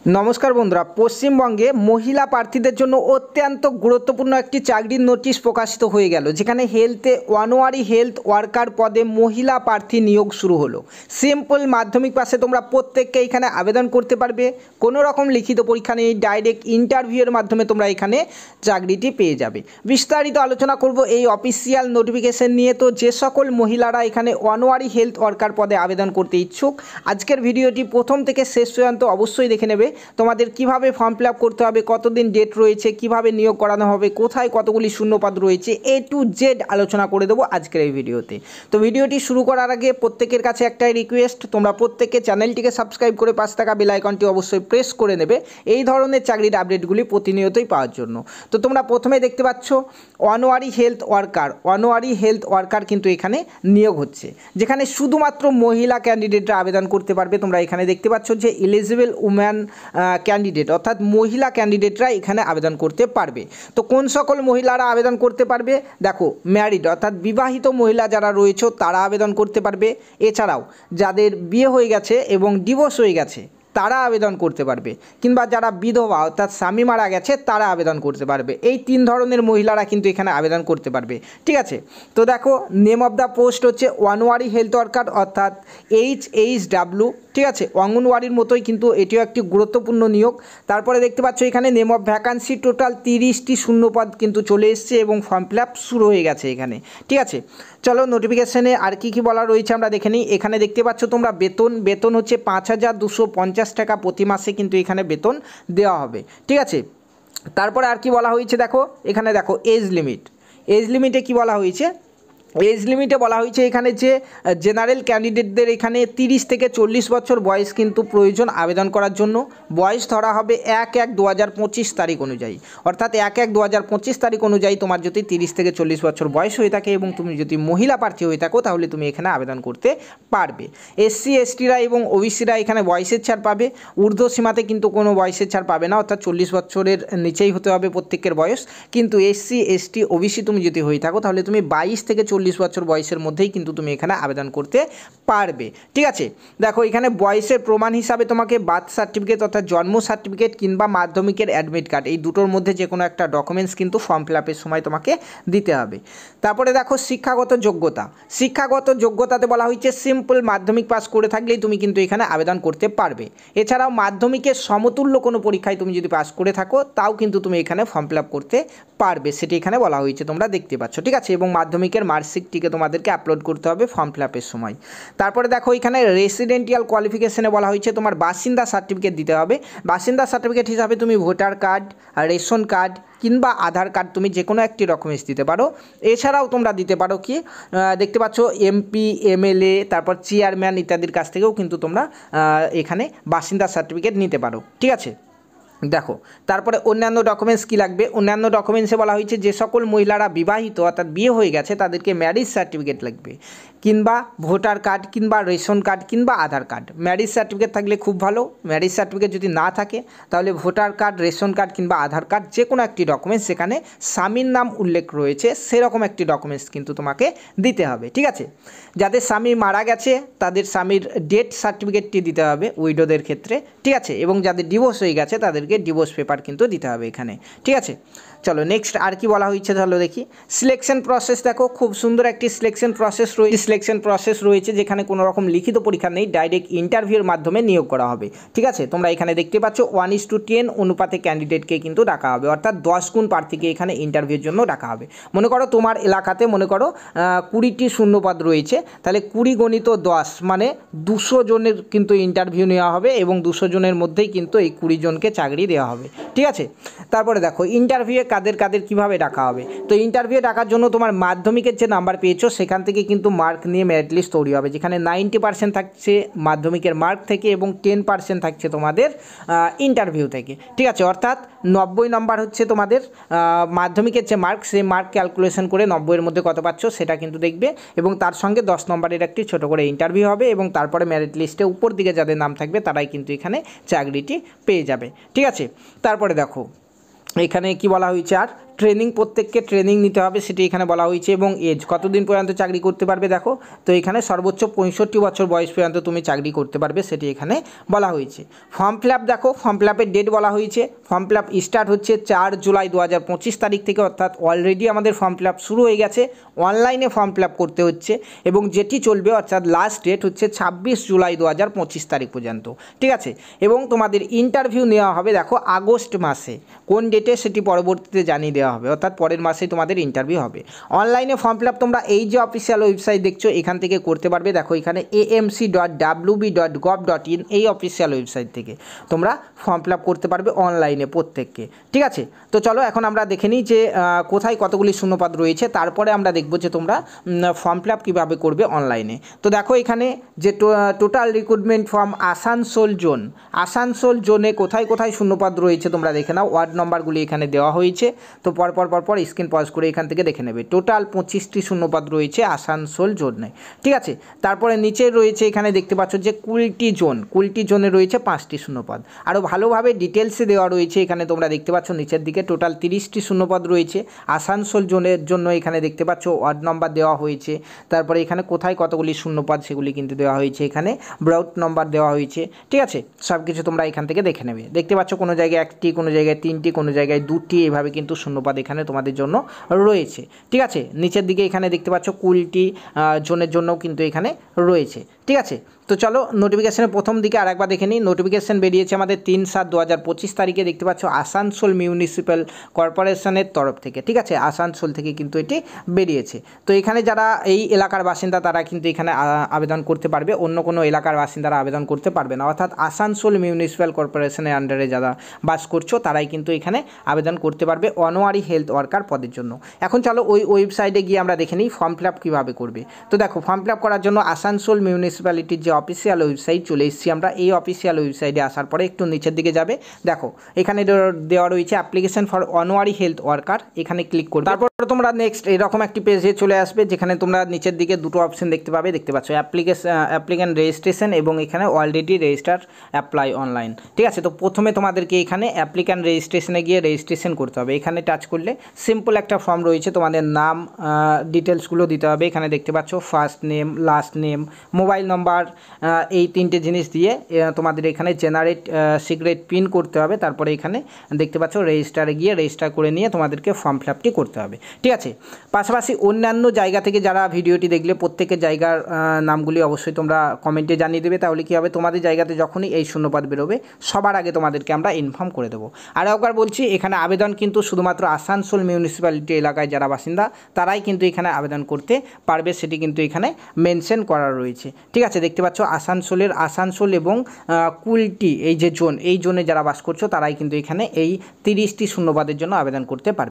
নমস্কার বন্ধুরা, পশ্চিমবঙ্গে মহিলা প্রার্থীদের জন্য অত্যন্ত গুরুত্বপূর্ণ একটি চাকরির নোটিশ প্রকাশিত হয়ে গেল, যেখানে অনওয়ারি হেলথ ওয়ার্কার পদে মহিলা প্রার্থী নিয়োগ শুরু হলো। সিম্পল মাধ্যমিক পাশে তোমরা প্রত্যেককে এখানে আবেদন করতে পারবে, কোনো রকম লিখিত পরীক্ষা নেই, ডাইরেক্ট ইন্টারভিউয়ের মাধ্যমে তোমরা এখানে চাকরিটি পেয়ে যাবে। বিস্তারিত আলোচনা করব এই অফিসিয়াল নোটিফিকেশন নিয়ে। তো যে সকল মহিলারা এখানে অনওয়ারি হেলথ ওয়ার্কার পদে আবেদন করতে ইচ্ছুক, আজকের ভিডিওটি প্রথম থেকে শেষ পর্যন্ত অবশ্যই দেখে নেবে। তোমাদের কিভাবে ফর্ম ফিল আপ করতে হবে, কতদিন ডেট রয়েছে, কিভাবে নিয়োগ করানো হবে, কোথায় কতগুলি শূন্যপদ রয়েছে, A to Z আলোচনা করে দেবো আজকের এই ভিডিওতে। তো ভিডিওটি শুরু করার আগে প্রত্যেকের কাছে একটাই রিকোয়েস্ট, তোমরা প্রত্যেকে চ্যানেলটিকে সাবস্ক্রাইব করে পাশে থাকা বেল আইকনটি অবশ্যই প্রেস করে নেবে এই ধরনের চাকরির আপডেটগুলি প্রতিনিয়তই পাওয়ার জন্য। তো তোমরা প্রথমে দেখতে পাচ্ছ অনওয়ারি হেলথ ওয়ার্কার কিন্তু এখানে নিয়োগ হচ্ছে, যেখানে শুধুমাত্র মহিলা ক্যান্ডিডেটরা আবেদন করতে পারবে। তোমরা এখানে দেখতে পাচ্ছ যে এলিজিবল উম্যান ক্যান্ডিডেট অর্থাৎ মহিলা ক্যান্ডিডেটরা এখানে আবেদন করতে পারবে। তো কোন সকল মহিলারা আবেদন করতে পারবে? দেখো, ম্যারিড অর্থাৎ বিবাহিত মহিলা যারা রয়েছে তারা আবেদন করতে পারবে। এছাড়াও যাদের বিয়ে হয়ে গেছে এবং ডিভোর্স হয়ে গেছে তারা আবেদন করতে পারবে, কিংবা যারা বিধবা অর্থাৎ স্বামী মারা গেছে তারা আবেদন করতে পারবে। এই তিন ধরনের মহিলারা কিন্তু এখানে আবেদন করতে পারবে, ঠিক আছে। তো দেখো, নেম অফ দ্য পোস্ট হচ্ছে অনওয়ারি হেলথ ওয়ার্কার অর্থাৎ HHW, ঠিক আছে। অঙ্গনওয়াড়ির মতোই কিন্তু এটিও একটি গুরুত্বপূর্ণ নিয়োগ। তারপরে দেখতে পাচ্ছ এখানে নেম অফ ভ্যাকান্সি, টোটাল 30টি শূন্যপদ কিন্তু চলে এসছে এবং ফর্ম ফিল আপ শুরু হয়ে গেছে এখানে, ঠিক আছে। চলো নোটিফিকেশনে আর কি বলা রয়েছে আমরা দেখে নিই। এখানে দেখতে পাচ্ছ তোমরা বেতন হচ্ছে 5,250 টাকা প্রতি মাসে কিন্তু এখানে বেতন দেওয়া হবে, ঠিক আছে। তারপরে আর কি বলা হয়েছে দেখো, এখানে দেখো এজ লিমিটে কি বলা হয়েছে। এজ লিমিটে বলা হয়েছে এখানে যে জেনারেল ক্যান্ডিডেটদের এখানে 30 থেকে 40 বছর বয়স কিন্তু প্রয়োজন আবেদন করার জন্য। বয়স ধরা হবে 1/1/2025 তারিখ অনুযায়ী, অর্থাৎ 1/1/2025 তারিখ অনুযায়ী তোমার যদি 30 থেকে 40 বছর বয়স হয়ে থাকে এবং তুমি যদি মহিলা প্রার্থী হয়ে থাকো তাহলে তুমি এখানে আবেদন করতে পারবে। SC STরা এবং OBCরা এখানে বয়সের ছাড় পাবে। ঊর্ধ্ব সীমাতে কিন্তু কোনো বয়সের ছাড় পাবে না, অর্থাৎ 40 বছরের নিচেই হতে হবে প্রত্যেকের বয়স। কিন্তু SC ST OBC তুমি যদি হয়ে থাকো তাহলে তুমি 22 থেকে 40 বছর বয়সের মধ্যেই কিন্তু তুমি এখানে আবেদন করতে পারবে, ঠিক আছে। দেখো, এখানে বয়সের প্রমাণ হিসাবে তোমাকে বার্থ সার্টিফিকেট অর্থাৎ জন্ম সার্টিফিকেট কিংবা মাধ্যমিকের অ্যাডমিট কার্ড, এই দুটোর মধ্যে যে কোনো একটা ডকুমেন্টস কিন্তু ফর্ম ফিল আপের সময় তোমাকে দিতে হবে। তারপরে দেখো শিক্ষাগত যোগ্যতাতে বলা হয়েছে সিম্পল মাধ্যমিক পাস করে থাকলেই তুমি কিন্তু এখানে আবেদন করতে পারবে। এছাড়াও মাধ্যমিকের সমতুল্য কোনো পরীক্ষায় তুমি যদি পাস করে থাকো তাও কিন্তু তুমি এখানে ফর্ম ফিল আপ করতে পারবে, সেটি এখানে বলা হয়েছে, তোমরা দেখতে পাচ্ছ, ঠিক আছে। এবং মাধ্যমিকের মার্কশিটটিকে তোমাদেরকে আপলোড করতে হবে ফর্ম ফিল আপের সময়। তারপরে দেখো এখানে রেসিডেন্টিয়াল কোয়ালিফিকেশনে বলা হয়েছে তোমার বাসিন্দা সার্টিফিকেট দিতে হবে। বাসিন্দা সার্টিফিকেট হিসাবে তুমি ভোটার কার্ড, রেশন কার্ড কিংবা আধার কার্ড, তুমি যে কোনো একটি ডকুমেন্টস দিতে পারো। এছাড়াও তোমরা দিতে পারো কি, দেখতে পাচ্ছ MP MLA তারপর চেয়ারম্যান ইত্যাদির কাছ থেকেও কিন্তু তোমরা এখানে বাসিন্দা সার্টিফিকেট নিতে পারো, ঠিক আছে। দেখো, তারপরে অন্যান্য ডকুমেন্টস কী লাগবে। অন্যান্য ডকুমেন্টসে বলা হয়েছে যে সকল মহিলারা বিবাহিত অর্থাৎ বিয়ে হয়ে গেছে তাদেরকে ম্যারেজ সার্টিফিকেট লাগবে, কিংবা ভোটার কার্ড কিংবা রেশন কার্ড কিংবা আধার কার্ড। ম্যারেজ সার্টিফিকেট থাকলে খুব ভালো, ম্যারেজ সার্টিফিকেট যদি না থাকে তাহলে ভোটার কার্ড, রেশন কার্ড কিংবা আধার কার্ড যে কোনো একটি ডকুমেন্টস, সেখানে স্বামীর নাম উল্লেখ রয়েছে সেরকম একটি ডকুমেন্টস কিন্তু তোমাকে দিতে হবে, ঠিক আছে। যাদের স্বামী মারা গেছে তাদের স্বামীর ডেথ সার্টিফিকেটটি দিতে হবে উইডোদের ক্ষেত্রে, ঠিক আছে। এবং যাদের ডিভোর্স হয়ে গেছে তাদেরকে ডিভোর্স পেপার কিন্তু দিতে হবে এখানে, ঠিক আছে। চলো নেক্সট আর কি বলা হয়েছে চলো দেখি। সিলেকশন প্রসেস দেখো, খুব সুন্দর একটি সিলেকশন প্রসেস রয়েছে যেখানে কোনো রকম লিখিত পরীক্ষা নেই, ডাইরেক্ট ইন্টারভিউর মাধ্যমে নিয়োগ করা হবে, ঠিক আছে। তোমরা এখানে দেখতে পাচ্ছ 1:10 অনুপাতে ক্যান্ডিডেটকে কিন্তু ডাকা হবে, অর্থাৎ 10 গুণ প্রার্থীকে এখানে ইন্টারভিউর জন্য ডাকা হবে। মনে করো তোমার এলাকাতে 20টি শূন্যপদ রয়েছে, তাহলে 20 × 10 মানে 200 জনের কিন্তু ইন্টারভিউ নেওয়া হবে এবং 200 জনের মধ্যেই কিন্তু এই 20 জনকে চাকরি দেওয়া হবে, ঠিক আছে। তারপরে দেখো ইন্টারভিউয়ে কাদের কীভাবে ডাকা হবে। তো ইন্টারভিউ ডাকার জন্য তোমার মাধ্যমিকের যে নাম্বার পেয়েছো সেখান থেকে কিন্তু মার্ক নিয়ে মেরিট লিস্ট তৈরি হবে, যেখানে 90% থাকছে মাধ্যমিকের মার্ক থেকে এবং 10% থাকছে তোমাদের ইন্টারভিউ থেকে, ঠিক আছে। অর্থাৎ 90 নম্বর হচ্ছে তোমাদের মাধ্যমিকের যে মার্ক, সেই মার্ক ক্যালকুলেশন করে 90-এর মধ্যে কত পাচ্ছ সেটা কিন্তু দেখবে এবং তার সঙ্গে 10 নম্বরের একটি ছোট করে ইন্টারভিউ হবে এবং তারপরে মেরিট লিস্টে উপর দিকে যাদের নাম থাকবে তারাই কিন্তু এখানে চাকরিটি পেয়ে যাবে, ঠিক আছে। তারপরে দেখো এখানে কি বলা হয়েছে, আর ট্রেনিং, প্রত্যেককে ট্রেনিং নিতে হবে সেটি এখানে বলা হয়েছে, এবং এজ কতদিন পর্যন্ত চাকরি করতে পারবে দেখো, তো এখানে সর্বোচ্চ 65 বছর বয়স পর্যন্ত তুমি চাকরি করতে পারবে সেটি এখানে বলা হয়েছে। ফর্ম ফিল আপ দেখো, ফর্ম ফিল আপের ডেট বলা হয়েছে। ফর্ম ফিল আপ স্টার্ট হচ্ছে 4 জুলাই 2025 তারিখ থেকে, অর্থাৎ অলরেডি আমাদের ফর্ম ফিল আপ শুরু হয়ে গেছে। অনলাইনে ফর্ম ফিল আপ করতে হচ্ছে এবং যেটি চলবে, অর্থাৎ লাস্ট ডেট হচ্ছে 26 জুলাই 2025 তারিখ পর্যন্ত, ঠিক আছে। এবং তোমাদের ইন্টারভিউ নেওয়া হবে দেখো আগস্ট মাসে, কোন ডেটে সেটি পরবর্তীতে জানিয়ে দেওয়া হবে, অর্থাৎ পরের মাসেই তোমাদের ইন্টারভিউ হবে। অনলাইনে ফর্ম ফিল আপ তোমরা এই যে অফিসিয়াল ওয়েবসাইট দেখছো এখান থেকে করতে পারবে। দেখো এখানে amc.wb.gov.in এই অফিসিয়াল ওয়েবসাইট থেকে তোমরা ফর্ম ফিল আপ করতে পারবে অনলাইনে প্রত্যেককে, ঠিক আছে। তো চলো এখন আমরা দেখে নিই যে কোথায় কতগুলি শূন্যপদ রয়েছে, তারপরে আমরা দেখব যে তোমরা ফর্ম ফিল আপ কীভাবে করবে অনলাইনে। তো দেখো এখানে যে টোটাল রিক্রুটমেন্ট ফর্ম আসানসোল জোনে কোথায় কোথায় শূন্যপদ রয়েছে তোমরা দেখে নাও। ওয়ার্ড নম্বরগুলি এখানে দেওয়া হয়েছে, তো পরপর স্ক্রিন পজ করে এখান থেকে দেখে নেবে। টোটাল 25টি শূন্যপদ রয়েছে আসানসোল জোনে, ঠিক আছে। তারপরে নিচে রয়েছে এখানে দেখতে পাচ্ছ যে কুলটি জোনে রয়েছে 5টি শূন্যপদ। আরও ভালোভাবে ডিটেলসে দেওয়া রয়েছে এখানে তোমরা দেখতে পাচ্ছ নিচের দিকে টোটাল 30টি শূন্যপদ রয়েছে আসানসোল জোনের জন্য। এখানে দেখতে পাচ্ছ ওয়ার্ড নম্বর দেওয়া হয়েছে, তারপরে এখানে কোথায় কতগুলি শূন্যপদ সেগুলি কিন্তু দেওয়া হয়েছে, এখানে ব্রাউট নম্বর দেওয়া হয়েছে, ঠিক আছে। সব কিছু তোমরা এখান থেকে দেখে নেবে। দেখতে পাচ্ছ কোনো জায়গায় 1টি, কোনো জায়গায় 3টি, কোনো জায়গায় 2টি, এভাবে কিন্তু শূন্যপদ এখানে তোমাদের জন্য রয়েছে, ঠিক আছে। নিচের দিকে এখানে দেখতে পাচ্ছ কুলটি জোনের জন্যও কিন্তু এখানে রয়েছে, ঠিক আছে। তো চলো নোটিফিকেশনের প্রথম দিকে আরেকবার দেখে নিই। নোটিফিকেশন বেরিয়েছে আমাদের 3/7/2025 তারিখে, দেখতে পাচ্ছ আসানসোল মিউনিসিপ্যাল কর্পোরেশনের তরফ থেকে, ঠিক আছে। আসানসোল থেকে কিন্তু এটি বেরিয়েছে। তো এখানে যারা এই এলাকার বাসিন্দা তারা কিন্তু এখানে আবেদন করতে পারবে, অন্য কোনো এলাকার বাসিন্দারা আবেদন করতে পারবে না, অর্থাৎ আসানসোল মিউনিসিপ্যাল কর্পোরেশনের আন্ডারে যারা বাস করছো তারাই কিন্তু এখানে আবেদন করতে পারবে অনওয়ারি হেলথ ওয়ার্কার পদের জন্য। এখন চলো ওই ওয়েবসাইটে গিয়ে আমরা দেখে নিই ফর্ম ফিল আপ কীভাবে করবে। তো দেখো ফর্ম ফিল আপ করার জন্য আসানসোল মিউনিসিপ্যালিটির যে অফিসিয়াল ওয়েবসাইট চলে এসেছি আমরা। এই অফিসিয়াল ওয়েবসাইটে আসার পরে একটু নিচের দিকে যাবে, দেখো এখানে দেওয়া রয়েছে অ্যাপ্লিকেশন ফর অনওয়ারি হেলথ ওয়ার্কার, এখানে ক্লিক করবে। তারপর তোমরা নেক্সট এরকম একটি পেজে চলে আসবে যেখানে তোমরা নিচের দিকে দুটো অপশন দেখতে পাবে, দেখতে পাচ্ছ অ্যাপ্লিক্যান্ট রেজিস্ট্রেশন এবং এখানে অলরেডি রেজিস্টার অ্যাপ্লাই অনলাইন, ঠিক আছে। তো প্রথমে তোমাদেরকে এখানে অ্যাপ্লিক্যান্ট রেজিস্ট্রেশনে গিয়ে রেজিস্ট্রেশন করতে হবে। এখানে টাচ করলে সিম্পল একটা ফর্ম রয়েছে, তোমাদের নাম ডিটেলসগুলো দিতে হবে। এখানে দেখতে পাচ্ছ first name, last name, mobile নম্বর, এই 3টে জিনিস দিয়ে তোমাদের এখানে জেনারেট সিক্রেট পিন করতে হবে। তারপরে এখানে দেখতে পাচ্ছ রেজিস্টারে গিয়ে রেজিস্টার করে নিয়ে তোমাদেরকে ফর্ম ফিল আপটি করতে হবে, ঠিক আছে। পাশাপাশি অন্যান্য জায়গা থেকে যারা ভিডিওটি দেখলে প্রত্যেকের জায়গার নামগুলি অবশ্যই তোমরা কমেন্টে জানিয়ে দেবে, তাহলে কী হবে তোমাদের জায়গাতে যখনই এই শূন্যপদ বেরোবে সবার আগে তোমাদেরকে আমরা ইনফর্ম করে দেবো। আর একবার বলছি এখানে আবেদন কিন্তু শুধুমাত্র আসানসোল মিউনিসিপ্যালিটি এলাকায় যারা বাসিন্দা তারাই কিন্তু এখানে আবেদন করতে পারবে, সেটি কিন্তু এখানে মেনশন করা রয়েছে, ঠিক আছে। দেখতে পাচ্ছ আসানসোল এবং কুলটি এই যে জোন, এই জোনে যারা বাস করছো তারাই কিন্তু এখানে এই 30টি শূন্যপদের জন্য আবেদন করতে পারবে।